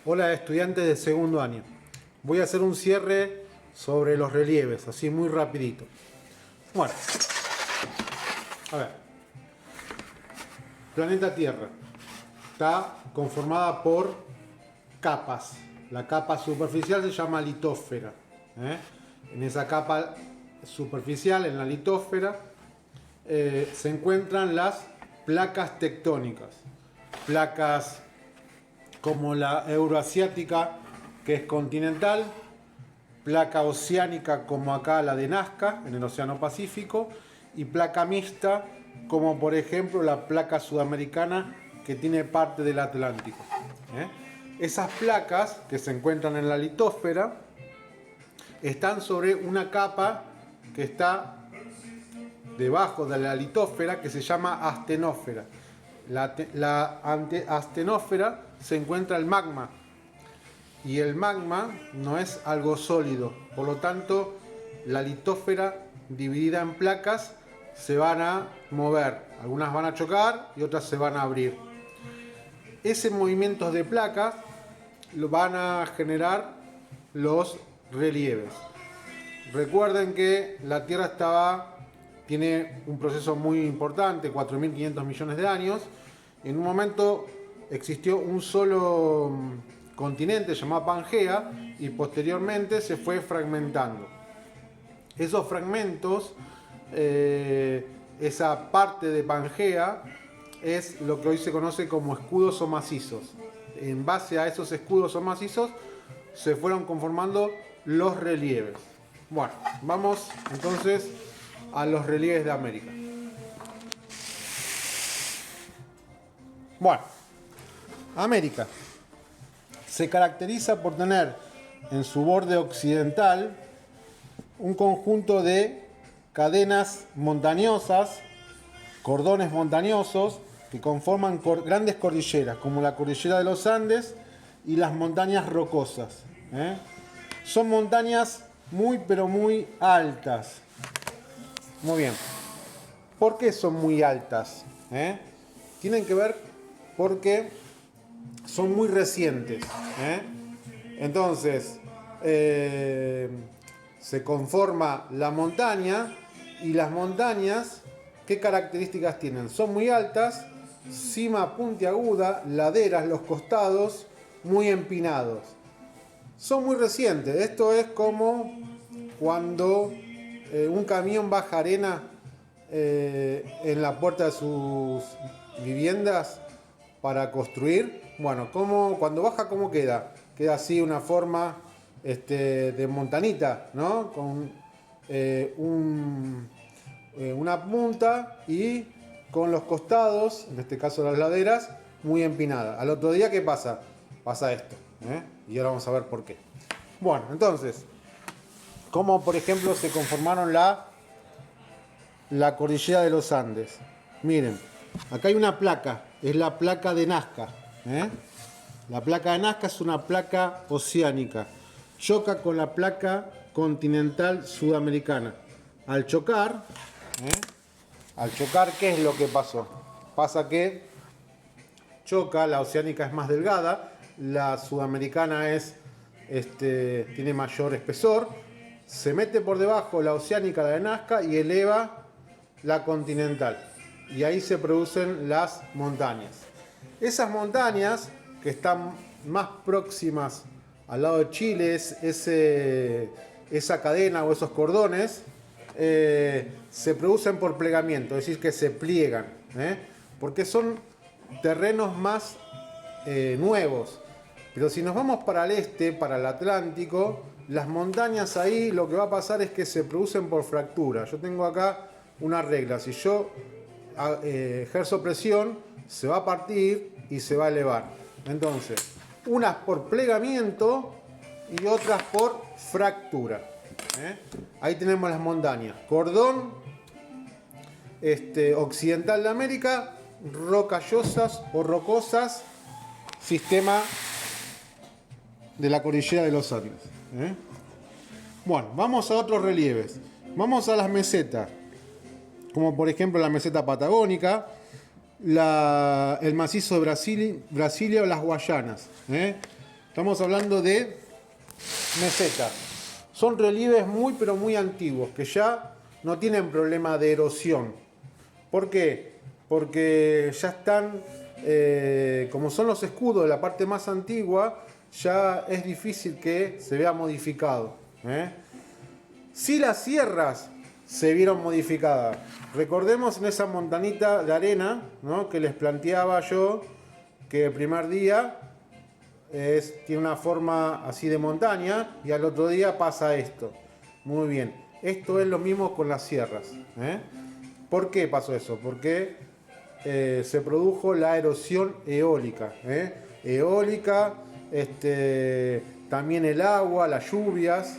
Hola estudiantes de segundo año. Voy a hacer un cierre sobre los relieves, así muy rapidito. Bueno, a ver. Planeta Tierra está conformada por capas. La capa superficial se llama litósfera. En esa capa superficial, en la litósfera, se encuentran las placas tectónicas. Placas como la euroasiática, que es continental, placa oceánica como acá la de Nazca, en el Océano Pacífico, y placa mixta, como por ejemplo la placa sudamericana, que tiene parte del Atlántico. Esas placas que se encuentran en la litósfera están sobre una capa que está debajo de la litósfera, que se llama astenósfera. Astenósfera se encuentra el magma, y el magma no es algo sólido, por lo tanto la litósfera dividida en placas se van a mover, algunas van a chocar y otras se van a abrir. Ese movimiento de placas lo van a generar los relieves. Recuerden que la Tierra tiene un proceso muy importante, 4.500 millones de años. En un momento existió un solo continente llamado Pangea y posteriormente se fue fragmentando. Esos fragmentos, esa parte de Pangea, es lo que hoy se conoce como escudos o macizos. En base a esos escudos o macizos se fueron conformando los relieves. Bueno, vamos entonces a los relieves de América. Bueno, América se caracteriza por tener en su borde occidental un conjunto de cadenas montañosas, cordones montañosos, que conforman grandes cordilleras, como la cordillera de los Andes y las montañas rocosas. Son montañas muy pero muy altas. Muy bien. ¿Por qué son muy altas? Tienen que ver porque son muy recientes. Entonces, se conforma la montaña, y las montañas, ¿qué características tienen? Son muy altas, cima puntiaguda, laderas, los costados muy empinados. Son muy recientes. Esto es como cuando un camión baja arena en la puerta de sus viviendas para construir. Bueno, cuando baja, ¿cómo queda? Queda así una forma de montanita, ¿no? Con una punta y con los costados, en este caso las laderas, muy empinadas. Al otro día, ¿qué pasa? Pasa esto. Y ahora vamos a ver por qué. Bueno, entonces, ¿cómo por ejemplo se conformaron la cordillera de los Andes? Miren, acá hay una placa, es la placa de Nazca. La placa de Nazca es una placa oceánica. Choca con la placa continental sudamericana. Al chocar, ¿qué es lo que pasó? Pasa que choca, la oceánica es más delgada, la sudamericana tiene mayor espesor, se mete por debajo la oceánica, la de Nazca, y eleva la continental. Y ahí se producen las montañas. Esas montañas que están más próximas al lado de Chile, esa cadena o esos cordones, se producen por plegamiento, es decir, que se pliegan, porque son terrenos más nuevos. Pero si nos vamos para el este, para el Atlántico, las montañas ahí lo que va a pasar es que se producen por fractura. Yo tengo acá una regla: si yo ejerzo presión, se va a partir y se va a elevar. Entonces, unas por plegamiento y otras por fractura. Ahí tenemos las montañas. Cordón occidental de América, rocallosas o rocosas, sistema de la cordillera de los Andes. Bueno, vamos a otros relieves. Vamos a las mesetas, como por ejemplo la meseta patagónica, el macizo de Brasilia o las Guayanas. Estamos hablando de meseta. Son relieves muy pero muy antiguos que ya no tienen problema de erosión. ¿Por qué? Porque ya están, como son los escudos de la parte más antigua, ya es difícil que se vea modificado. Si las sierras se vieron modificadas. Recordemos en esa montanita de arena, ¿no?, que les planteaba yo, que el primer día tiene una forma así de montaña y al otro día pasa esto. Muy bien. Esto es lo mismo con las sierras. ¿Por qué pasó eso? Porque se produjo la erosión eólica. Eólica, también el agua, las lluvias,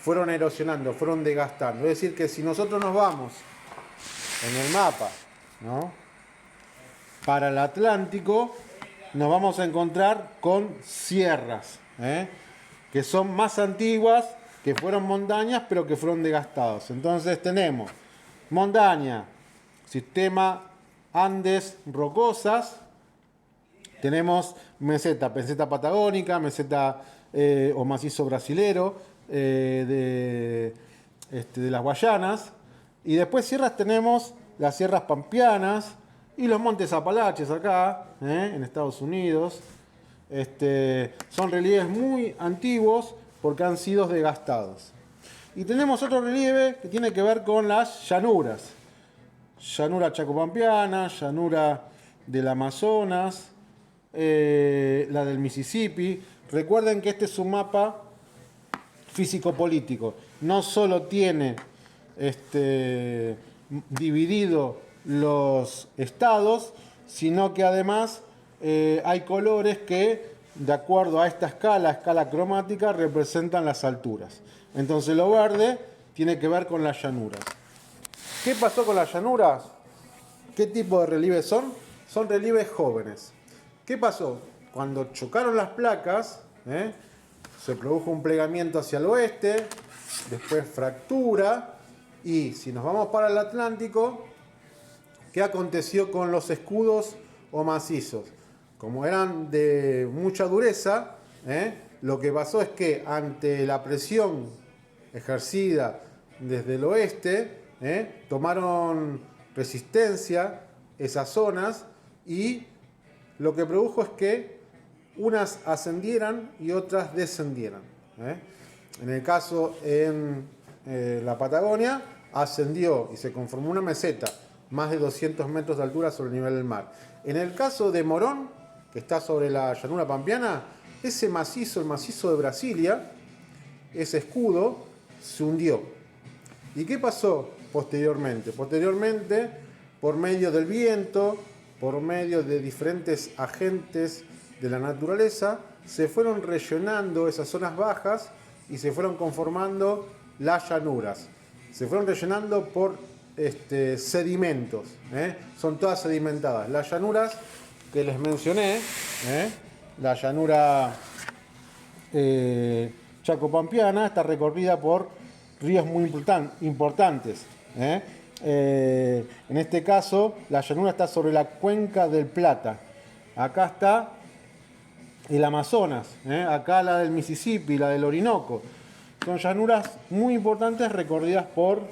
fueron erosionando, fueron desgastando. Es decir, que si nosotros nos vamos en el mapa, ¿no?, para el Atlántico, nos vamos a encontrar con sierras, que son más antiguas, que fueron montañas, pero que fueron desgastados. Entonces tenemos montaña, sistema Andes rocosas, tenemos meseta patagónica, meseta o macizo brasilero de las Guayanas, y después sierras tenemos las sierras pampeanas y los montes Apalaches acá, en Estados Unidos. Son relieves muy antiguos porque han sido desgastados. Y tenemos otro relieve que tiene que ver con las llanuras. Llanura chacopampeana, llanura del Amazonas, la del Mississippi. Recuerden que este es un mapa físico-político. No solo tiene dividido los estados, sino que además hay colores que, de acuerdo a esta escala cromática, representan las alturas. Entonces lo verde tiene que ver con las llanuras. ¿Qué pasó con las llanuras? ¿Qué tipo de relieves son? Son relieves jóvenes. ¿Qué pasó? Cuando chocaron las placas, se produjo un plegamiento hacia el oeste, después fractura, y si nos vamos para el Atlántico, ¿qué aconteció con los escudos o macizos? Como eran de mucha dureza, lo que pasó es que ante la presión ejercida desde el oeste, tomaron resistencia esas zonas, y lo que produjo es que unas ascendieran y otras descendieran. En el caso en la Patagonia, ascendió y se conformó una meseta, más de 200 metros de altura sobre el nivel del mar. En el caso de Morón, que está sobre la llanura pampeana, ese macizo, el macizo de Brasilia, ese escudo, se hundió. ¿Y qué pasó posteriormente? Posteriormente, por medio del viento, por medio de diferentes agentes de la naturaleza, se fueron rellenando esas zonas bajas y se fueron conformando las llanuras. Se fueron rellenando por sedimentos, son todas sedimentadas. Las llanuras que les mencioné, la llanura chacopampeana, está recorrida por ríos muy importantes. En este caso, la llanura está sobre la cuenca del Plata. Acá está el Amazonas, acá la del Mississippi, la del Orinoco. Son llanuras muy importantes recorridas por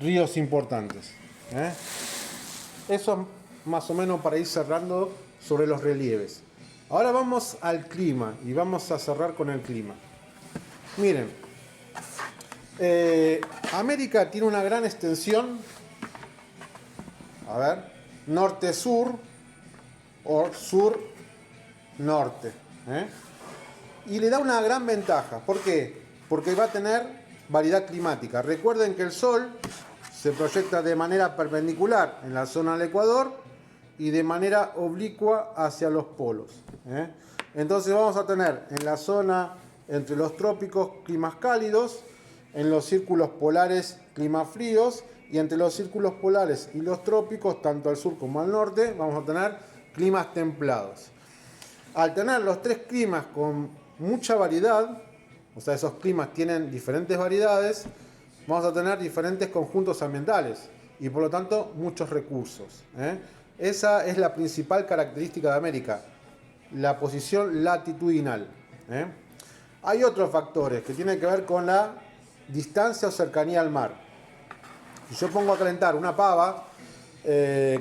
ríos importantes. Eso es más o menos para ir cerrando sobre los relieves. Ahora vamos al clima y vamos a cerrar con el clima. Miren, América tiene una gran extensión, a ver, norte-sur o sur-norte, y le da una gran ventaja. ¿Por qué? Porque va a tener variedad climática. Recuerden que el Sol se proyecta de manera perpendicular en la zona del Ecuador y de manera oblicua hacia los polos. Entonces vamos a tener en la zona entre los trópicos climas cálidos, en los círculos polares climas fríos, y entre los círculos polares y los trópicos, tanto al sur como al norte, vamos a tener climas templados. Al tener los tres climas con mucha variedad, o sea, esos climas tienen diferentes variedades, vamos a tener diferentes conjuntos ambientales y por lo tanto muchos recursos. Esa es la principal característica de América, la posición latitudinal. Hay otros factores que tienen que ver con la distancia o cercanía al mar. Si yo pongo a calentar una pava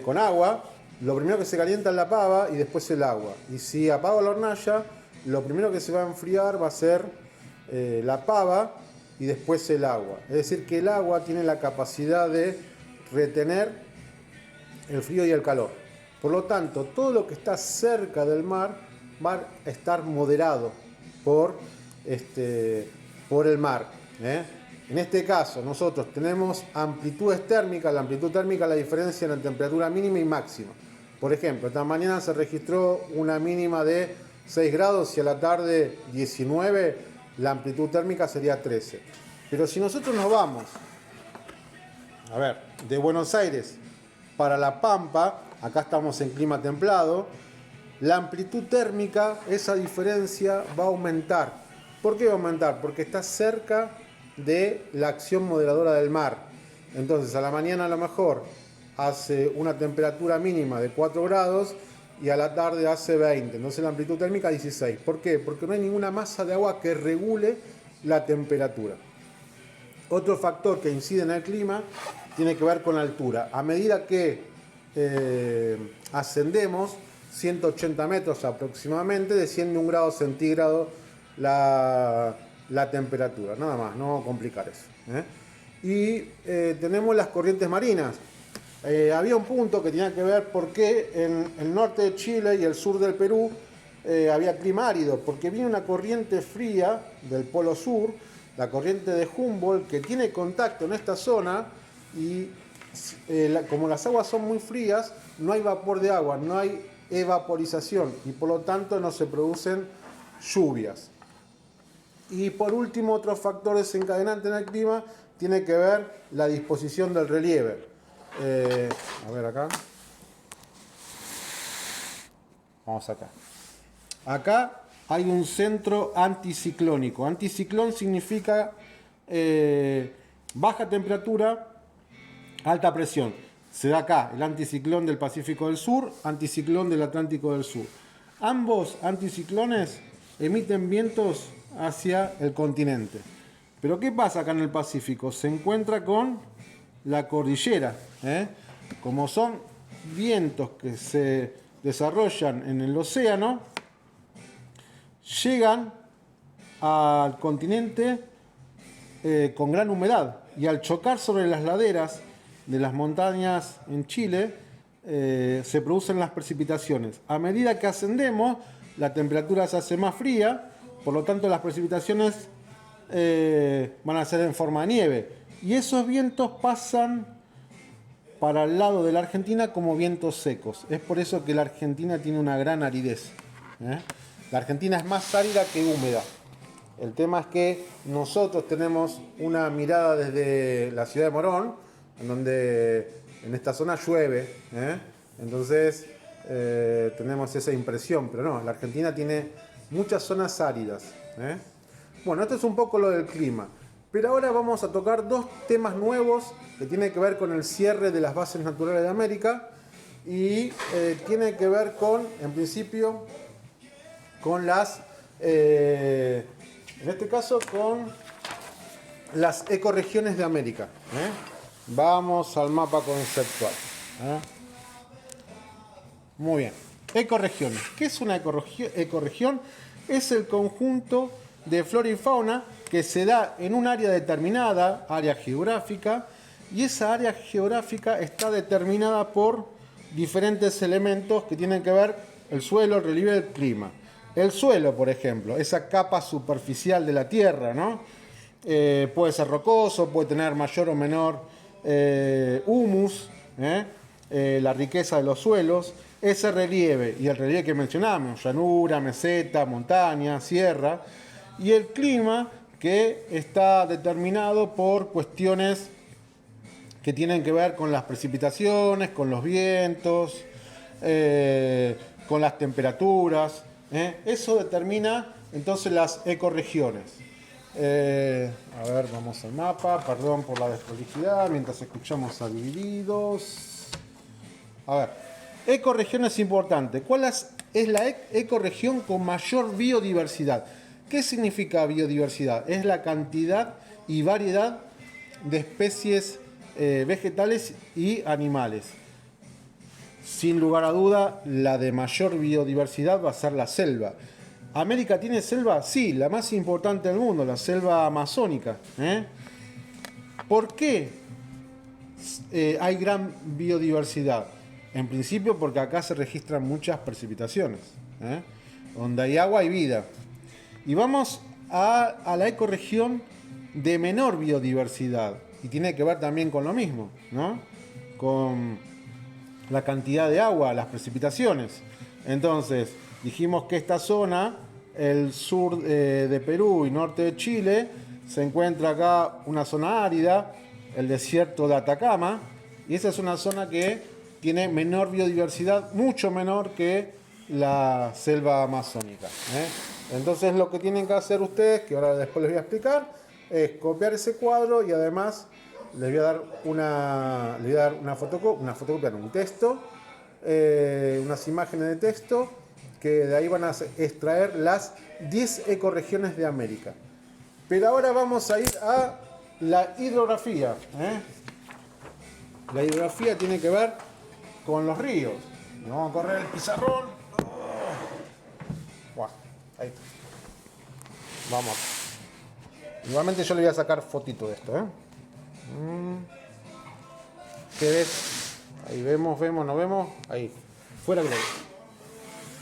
con agua, lo primero que se calienta es la pava y después el agua. Y si apago la hornalla, lo primero que se va a enfriar va a ser la pava y después el agua. Es decir, que el agua tiene la capacidad de retener el frío y el calor. Por lo tanto, todo lo que está cerca del mar va a estar moderado por el mar. En este caso, nosotros tenemos amplitudes térmicas. La amplitud térmica es la diferencia en la temperatura mínima y máxima. Por ejemplo, esta mañana se registró una mínima de 6 grados y a la tarde 19, la amplitud térmica sería 13. Pero si nosotros nos vamos, a ver, de Buenos Aires para La Pampa, acá estamos en clima templado, la amplitud térmica, esa diferencia va a aumentar. ¿Por qué va a aumentar? Porque está cerca de la acción moderadora del mar. Entonces a la mañana a lo mejor hace una temperatura mínima de 4 grados y a la tarde hace 20. Entonces la amplitud térmica 16. ¿Por qué? Porque no hay ninguna masa de agua que regule la temperatura. Otro factor que incide en el clima tiene que ver con la altura. A medida que ascendemos 180 metros aproximadamente, desciende 1 grado centígrado la temperatura. Nada más, no vamos a complicar eso. Y tenemos las corrientes marinas. Había un punto que tenía que ver por qué en el norte de Chile y el sur del Perú había clima árido, porque viene una corriente fría del polo sur, la corriente de Humboldt, que tiene contacto en esta zona y como las aguas son muy frías, no hay vapor de agua, no hay evaporización y por lo tanto no se producen lluvias. Y por último, otro factor desencadenante en el clima tiene que ver la disposición del relieve. A ver acá. Vamos acá. Acá hay un centro anticiclónico. Anticiclón significa baja temperatura, alta presión. Se da acá el anticiclón del Pacífico del Sur, anticiclón del Atlántico del Sur. Ambos anticiclones emiten vientos hacia el continente. Pero ¿qué pasa acá en el Pacífico? Se encuentra con la cordillera. Como son vientos que se desarrollan en el océano, llegan al continente con gran humedad y al chocar sobre las laderas de las montañas en Chile se producen las precipitaciones. A medida que ascendemos, la temperatura se hace más fría, por lo tanto las precipitaciones van a ser en forma de nieve y esos vientos pasan para el lado de la Argentina como vientos secos. Es por eso que la Argentina tiene una gran aridez. La Argentina es más árida que húmeda. El tema es que nosotros tenemos una mirada desde la ciudad de Morón, en donde en esta zona llueve. Entonces tenemos esa impresión, pero no, la Argentina tiene muchas zonas áridas. Bueno, esto es un poco lo del clima. Pero ahora vamos a tocar dos temas nuevos que tienen que ver con el cierre de las bases naturales de América y tiene que ver con, en principio, con las, en este caso, con las ecorregiones de América. Vamos al mapa conceptual. Muy bien. Ecorregiones. ¿Qué es una ecorregión? Es el conjunto de flora y fauna que se da en un área determinada, área geográfica, y esa área geográfica está determinada por diferentes elementos que tienen que ver el suelo, el relieve y el clima. El suelo, por ejemplo, esa capa superficial de la tierra, ¿no? Puede ser rocoso, puede tener mayor o menor humus, la riqueza de los suelos, ese relieve y el relieve que mencionamos, llanura, meseta, montaña, sierra, y el clima que está determinado por cuestiones que tienen que ver con las precipitaciones, con los vientos, con las temperaturas. Eso determina entonces las ecorregiones. A ver, vamos al mapa, perdón por la desprolijidad, mientras escuchamos a Divididos. A ver, ecorregión es importante. ¿Cuáles es la ecorregión con mayor biodiversidad. ¿Qué significa biodiversidad? Es la cantidad y variedad de especies vegetales y animales. Sin lugar a duda, la de mayor biodiversidad va a ser la selva. ¿América tiene selva? Sí, la más importante del mundo, la selva amazónica. ¿Por qué hay gran biodiversidad? En principio porque acá se registran muchas precipitaciones. Donde hay agua hay vida. Y vamos a la ecorregión de menor biodiversidad. Y tiene que ver también con lo mismo, ¿no? Con la cantidad de agua, las precipitaciones. Entonces, dijimos que esta zona, el sur de Perú y norte de Chile, se encuentra acá una zona árida, el desierto de Atacama, y esa es una zona que tiene menor biodiversidad, mucho menor que la selva amazónica. Entonces lo que tienen que hacer ustedes, que ahora después les voy a explicar, es copiar ese cuadro y además les voy a dar una fotocopia, un texto, unas imágenes de texto, que de ahí van a extraer las 10 ecorregiones de América. Pero ahora vamos a ir a la hidrografía. La hidrografía tiene que ver con los ríos. Vamos a correr el pizarrón. Ahí está. Vamos. Igualmente yo le voy a sacar fotito de esto. ¿Qué ves? Ahí vemos, no vemos. Ahí. Fuera que lo veo.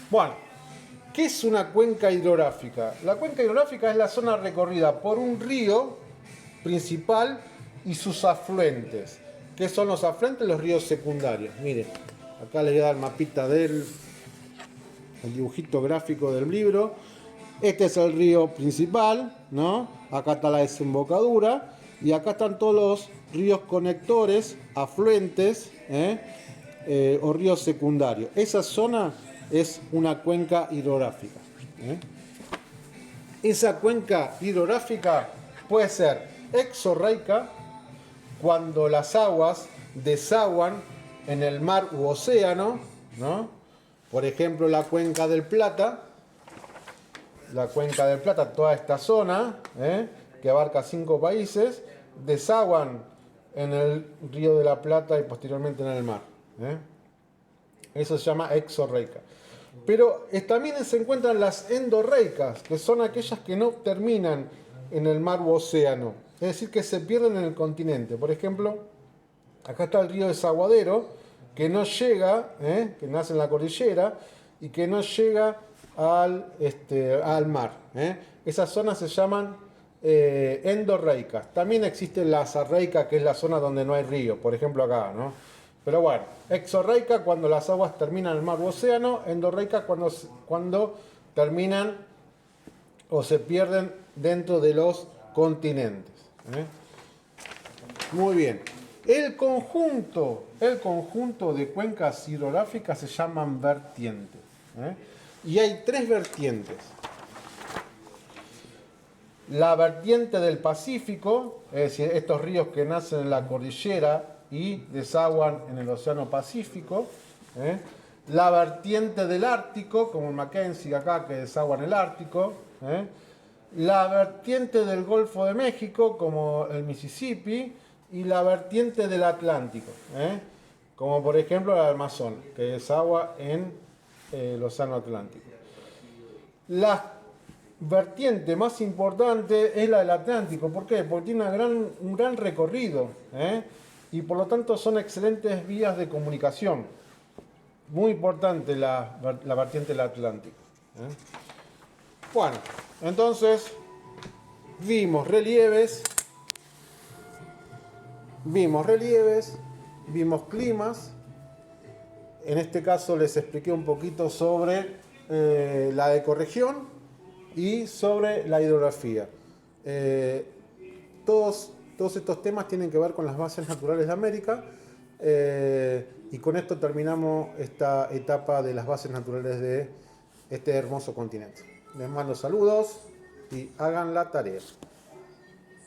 Bueno, ¿qué es una cuenca hidrográfica? La cuenca hidrográfica es la zona recorrida por un río principal y sus afluentes. ¿Qué son los afluentes? Los ríos secundarios. Miren, acá les voy a dar mapita del dibujito gráfico del libro. Este es el río principal, ¿no? Acá está la desembocadura y acá están todos los ríos conectores, afluentes, o ríos secundarios. Esa zona es una cuenca hidrográfica. Esa cuenca hidrográfica puede ser exorreica, cuando las aguas desaguan en el mar u océano, ¿no? Por ejemplo, la cuenca del Plata. La cuenca del Plata, toda esta zona, que abarca 5 países, desaguan en el río de la Plata y posteriormente en el mar. Eso se llama exorreica. Pero también se encuentran las endorreicas, que son aquellas que no terminan en el mar u océano, es decir, que se pierden en el continente. Por ejemplo, acá está el río Desaguadero, que no llega, que nace en la cordillera y que no llega al mar. Esas zonas se llaman endorreicas. También existe la sarreica, que es la zona donde no hay río, por ejemplo acá, ¿no? Pero bueno, exorreica cuando las aguas terminan en el mar u océano, endorreica cuando terminan o se pierden dentro de los continentes. Muy bien. El conjunto de cuencas hidrográficas se llaman vertientes. Y hay 3 vertientes. La vertiente del Pacífico, es decir, estos ríos que nacen en la cordillera y desaguan en el Océano Pacífico. La vertiente del Ártico, como el Mackenzie acá, que desagua en el Ártico. La vertiente del Golfo de México, como el Mississippi. Y la vertiente del Atlántico, como por ejemplo el Amazonas, que desagua en el Océano Atlántico. La vertiente más importante es la del Atlántico. ¿Por qué? Porque tiene un gran recorrido, y por lo tanto son excelentes vías de comunicación. Muy importante la vertiente del Atlántico. Bueno, entonces vimos relieves, vimos climas. En este caso les expliqué un poquito sobre la ecorregión y sobre la hidrografía. Todos estos temas tienen que ver con las bases naturales de América, y con esto terminamos esta etapa de las bases naturales de este hermoso continente. Les mando saludos y hagan la tarea.